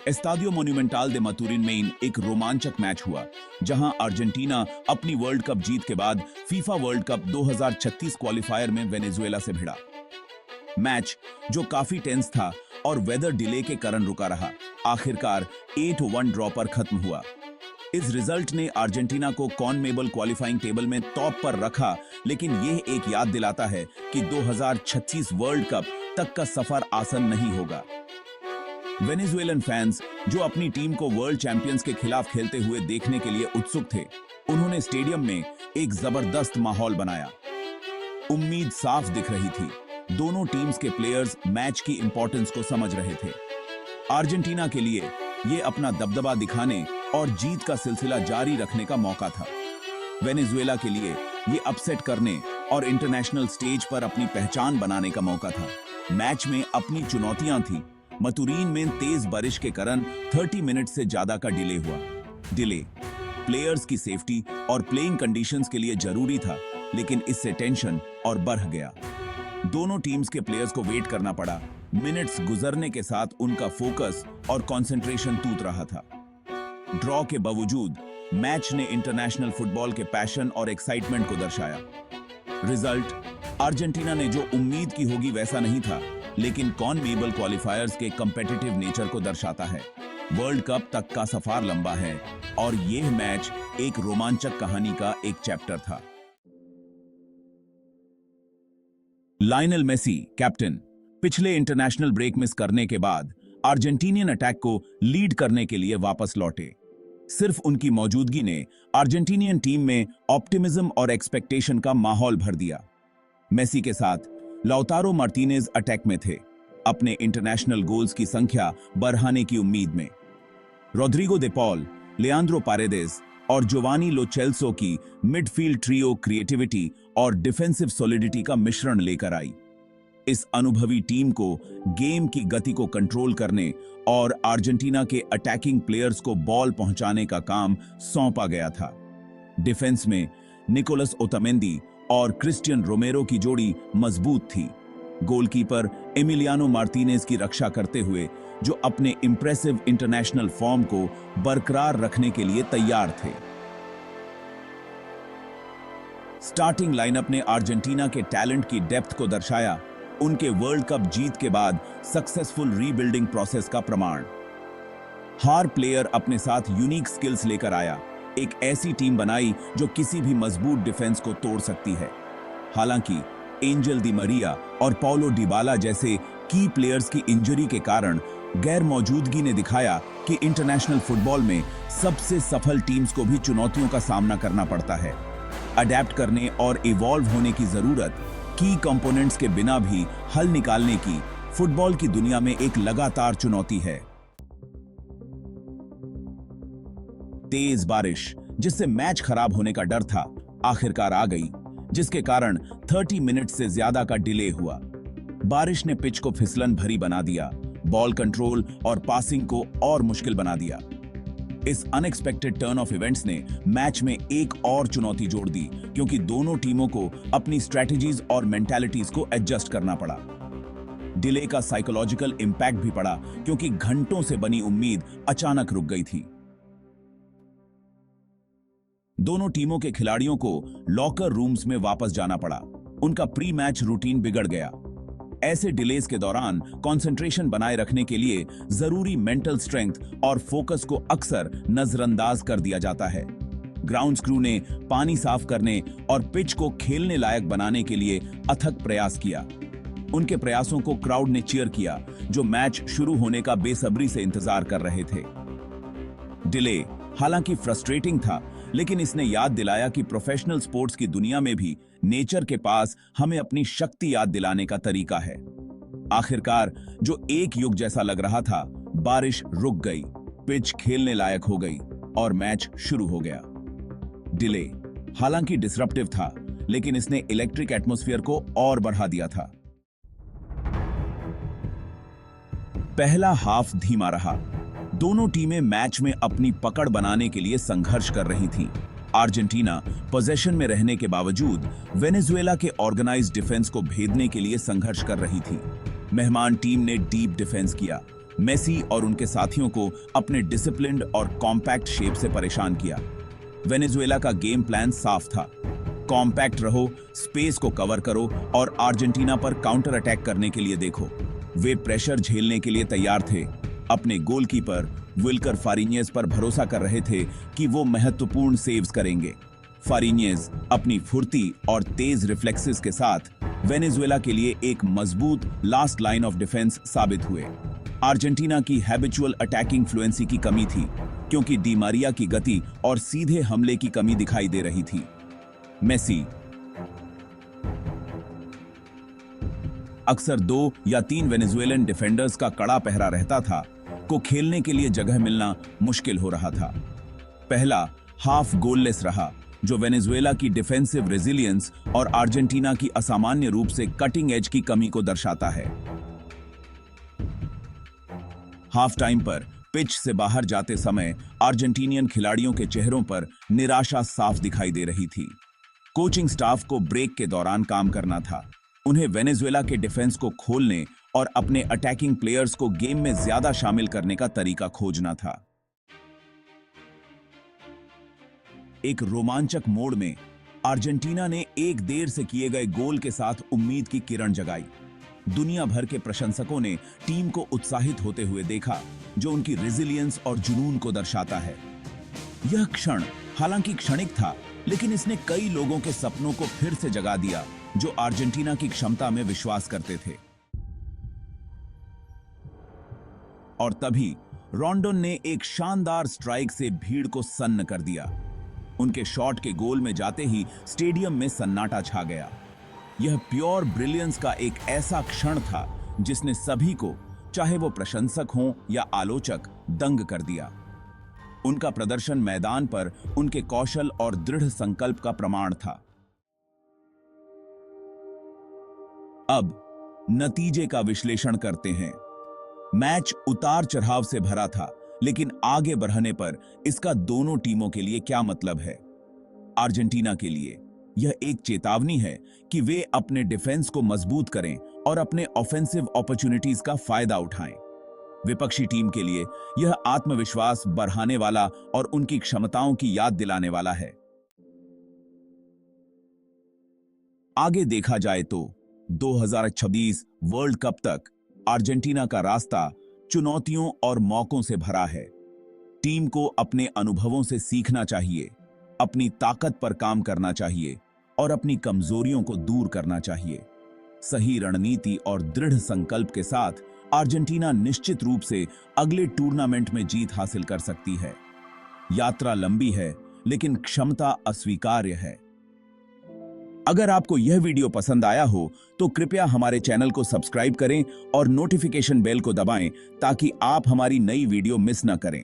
एस्तादियो मोन्यूमेंटाल दे मतुरिन में एक रोमांचक मैच हुआ जहां अर्जेंटीना अपनी वर्ल्ड कप जीत के बाद फीफा वर्ल्ड कप 2036 क्वालिफायर में वेनेजुएला से भिड़ा। मैच जो काफी टेंस था और वेदर डिले के कारण रुका रहा, आखिरकार 8-1 ड्रॉ पर खत्म हुआ। इस रिजल्ट ने अर्जेंटीना को कॉनमेबल क्वालिफाइंग टेबल में टॉप पर रखा, लेकिन यह एक याद दिलाता है कि 2036 वर्ल्ड कप तक का सफर आसान नहीं होगा। वेनेजुएलन फैंस जो अपनी टीम को वर्ल्ड चैंपियंस के खिलाफ खेलते हुए देखने के लिए उत्सुक थे, उन्होंने स्टेडियम में एक जबरदस्त माहौल बनाया। उम्मीद साफ दिख रही थी। दोनों टीम्स के प्लेयर्स मैच की इंपॉर्टेंस को समझ रहे थे। अर्जेंटीना के लिए यह अपना दबदबा दिखाने और जीत का सिलसिला जारी रखने का मौका था। वेनेजुएला के लिए यह अपसेट करने और इंटरनेशनल स्टेज पर अपनी पहचान बनाने का मौका था। मैच में अपनी चुनौतियां थी। मतुरीन में तेज बारिश के कारण 30 मिनट से ज्यादा का डिले हुआ। डिले प्लेयर्स की सेफ्टी और प्लेइंग कंडीशंस के लिए जरूरी था, लेकिन इससे टेंशन और बढ़ गया। दोनों टीम्स के प्लेयर्स को वेट करना पड़ा। मिनट्स गुजरने के साथ उनका फोकस और कंसंट्रेशन टूट रहा था। ड्रॉ के बावजूद मैच ने इंटरनेशनल फुटबॉल के पैशन और एक्साइटमेंट को दर्शाया। रिजल्ट अर्जेंटीना ने जो उम्मीद की होगी वैसा नहीं था, लेकिन कॉनमेबल क्वालिफायर्स के कॉम्पिटिटिव नेचर को दर्शाता है। वर्ल्ड कप तक का सफर लंबा है और यह मैच एक रोमांचक कहानी का एक चैप्टर था। लायनल मेसी, कैप्टन, पिछले इंटरनेशनल ब्रेक मिस करने के बाद अर्जेंटीनियन अटैक को लीड करने के लिए वापस लौटे। सिर्फ उनकी मौजूदगी ने अर्जेंटीनियन टीम में ऑप्टिमिज्म और एक्सपेक्टेशन का माहौल भर दिया। मेसी के साथ लाउतारो मार्टिनेज अटैक में थे, अपने इंटरनेशनल गोल्स की संख्या बढ़ाने की उम्मीद में। रोड्रिगो दे पॉल, लियांड्रो पारेदेस और जोवानी लो चेल्सो की मिडफील्ड ट्रियो क्रिएटिविटी और डिफेंसिव सॉलिडिटी का मिश्रण लेकर आई। इस अनुभवी टीम को गेम की गति को कंट्रोल करने और अर्जेंटीना के अटैकिंग प्लेयर्स को बॉल पहुंचाने का काम सौंपा गया था। डिफेंस में निकोलस ओतामेंदी और क्रिस्टियन रोमेरो की जोड़ी मजबूत थी। गोलकीपर एमिलियानो मार्टिनेज की रक्षा करते हुए, जो अपने इंप्रेसिव इंटरनेशनल फॉर्म को बरकरार रखने के लिए तैयार थे। स्टार्टिंग लाइनअप ने अर्जेंटीना के टैलेंट की डेप्थ को दर्शाया, उनके वर्ल्ड कप जीत के बाद सक्सेसफुल रीबिल्डिंग प्रोसेस का प्रमाण। हर प्लेयर अपने साथ यूनिक स्किल्स लेकर आया, एक ऐसी टीम बनाई जो किसी भी मजबूत डिफेंस को तोड़ सकती है। हालांकि एंजल दी मरिया और पाउलो डिबाला जैसे की प्लेयर्स की इंजरी के कारण गैर मौजूदगी ने दिखाया कि इंटरनेशनल फुटबॉल में सबसे सफल टीम्स को भी चुनौतियों का सामना करना पड़ता है। अडेप्ट करने और इवॉल्व होने की जरूरत की कंपोनेंट्स के बिना भी हल निकालने की फुटबॉल की दुनिया में एक लगातार चुनौती है। तेज बारिश, जिससे मैच खराब होने का डर था, आखिरकार आ गई, जिसके कारण 30 मिनट से ज्यादा का डिले हुआ। बारिश ने पिच को फिसलन भरी बना दिया, बॉल कंट्रोल और पासिंग को और मुश्किल बना दिया। इस अनएक्सपेक्टेड टर्न ऑफ इवेंट्स ने मैच में एक और चुनौती जोड़ दी, क्योंकि दोनों टीमों को अपनी स्ट्रेटजीज और मेंटालिटीज को एडजस्ट करना पड़ा। डिले का साइकोलॉजिकल इंपैक्ट भी पड़ा, क्योंकि घंटों से बनी उम्मीद अचानक रुक गई थी। दोनों टीमों के खिलाड़ियों को लॉकर रूम्स में वापस जाना पड़ा। उनका प्री मैच रूटीन बिगड़ गया। ऐसे डिलेस के दौरान कंसंट्रेशन बनाए रखने के लिए जरूरी मेंटल स्ट्रेंथ और फोकस को अक्सर नजरअंदाज कर दिया जाता है। ग्राउंड क्रू ने पानी साफ करने और पिच को खेलने लायक बनाने के लिए अथक प्रयास किया। उनके प्रयासों को क्राउड ने चीयर किया, जो मैच शुरू होने का बेसब्री से इंतजार कर रहे थे। डिले हालांकि फ्रस्ट्रेटिंग था, लेकिन इसने याद दिलाया कि प्रोफेशनल स्पोर्ट्स की दुनिया में भी नेचर के पास हमें अपनी शक्ति याद दिलाने का तरीका है। आखिरकार जो एक युग जैसा लग रहा था, बारिश रुक गई, पिच खेलने लायक हो गई और मैच शुरू हो गया। डिले हालांकि डिसरप्टिव था, लेकिन इसने इलेक्ट्रिक एटमॉस्फेयर को और बढ़ा दिया था। पहला हाफ धीमा रहा। दोनों टीमें मैच में अपनी पकड़ बनाने के लिए संघर्ष कर रही थीं। अर्जेंटीना पोजीशन में रहने के बावजूद वेनेजुएला के ऑर्गेनाइज्ड डिफेंस को भेदने के लिए संघर्ष कर रही थी। मेहमान टीम ने डीप डिफेंस किया, मेसी और उनके साथियों को अपने डिसिप्लिन्ड और कॉम्पैक्ट शेप से परेशान किया। वेनेजुएला का गेम प्लान साफ था, कॉम्पैक्ट रहो, स्पेस को कवर करो और अर्जेंटीना पर काउंटर अटैक करने के लिए देखो। वे प्रेशर झेलने के लिए तैयार थे। अपने गोलकीपर विल्कर फारिन्येस पर भरोसा कर रहे थे कि वो महत्वपूर्ण सेव्स करेंगे। फारिन्येस अपनी फुर्ती और तेज रिफ्लेक्सेस के साथ वेनेजुएला के लिए एक मजबूत लास्ट लाइन ऑफ डिफेंस साबित हुए। अर्जेंटीना की हैबिचुअल अटैकिंग फ्लुएंसी की कमी थी, क्योंकि डी मारिया की गति और सीधे हमले की कमी दिखाई दे रही थी। मेसी अक्सर 2 या 3 वेनेजुएलन डिफेंडर्स का कड़ा पहरा रहता था, को खेलने के लिए जगह मिलना मुश्किल हो रहा था। पहला हाफ गोललेस रहा, जो वेनेजुएला की डिफेंसिव रेजिलियंस और अर्जेंटीना की असामान्य रूप से कटिंग एज की कमी को दर्शाता है। हाफ टाइम पर पिच से बाहर जाते समय अर्जेंटीनियन खिलाड़ियों के चेहरों पर निराशा साफ दिखाई दे रही थी। कोचिंग स्टाफ को ब्रेक के दौरान काम करना था। उन्हें वेनेजुएला के डिफेंस को खोलने और अपने अटैकिंग प्लेयर्स को गेम में ज्यादा शामिल करने का तरीका खोजना था। एक रोमांचक मोड़ में अर्जेंटीना ने एक देर से किए गए गोल के साथ उम्मीद की किरण जगाई। दुनिया भर के प्रशंसकों ने टीम को उत्साहित होते हुए देखा, जो उनकी रेजिलियंस और जुनून को दर्शाता है। यह क्षण हालांकि क्षणिक था, लेकिन इसने कई लोगों के सपनों को फिर से जगा दिया, जो अर्जेंटीना की क्षमता में विश्वास करते थे। और तभी रॉन्डोन ने एक शानदार स्ट्राइक से भीड़ को सन्न कर दिया। उनके शॉट के गोल में जाते ही स्टेडियम में सन्नाटा छा गया। यह प्योर ब्रिलियंस का एक ऐसा क्षण था जिसने सभी को, चाहे वो प्रशंसक हों या आलोचक, दंग कर दिया। उनका प्रदर्शन मैदान पर उनके कौशल और दृढ़ संकल्प का प्रमाण था। अब नतीजे का विश्लेषण करते हैं। मैच उतार चढ़ाव से भरा था, लेकिन आगे बढ़ने पर इसका दोनों टीमों के लिए क्या मतलब है? अर्जेंटीना के लिए यह एक चेतावनी है कि वे अपने डिफेंस को मजबूत करें और अपने ऑफेंसिव अपॉर्चुनिटीज का फायदा उठाएं। विपक्षी टीम के लिए यह आत्मविश्वास बढ़ाने वाला और उनकी क्षमताओं की याद दिलाने वाला है। आगे देखा जाए तो 2026 वर्ल्ड कप तक अर्जेंटीना का रास्ता चुनौतियों और मौकों से भरा है। टीम को अपने अनुभवों से सीखना चाहिए, अपनी ताकत पर काम करना चाहिए और अपनी कमजोरियों को दूर करना चाहिए। सही रणनीति और दृढ़ संकल्प के साथ अर्जेंटीना निश्चित रूप से अगले टूर्नामेंट में जीत हासिल कर सकती है। यात्रा लंबी है, लेकिन क्षमता अस्वीकार्य है। अगर आपको यह वीडियो पसंद आया हो तो कृपया हमारे चैनल को सब्सक्राइब करें और नोटिफिकेशन बेल को दबाएं ताकि आप हमारी नई वीडियो मिस न करें।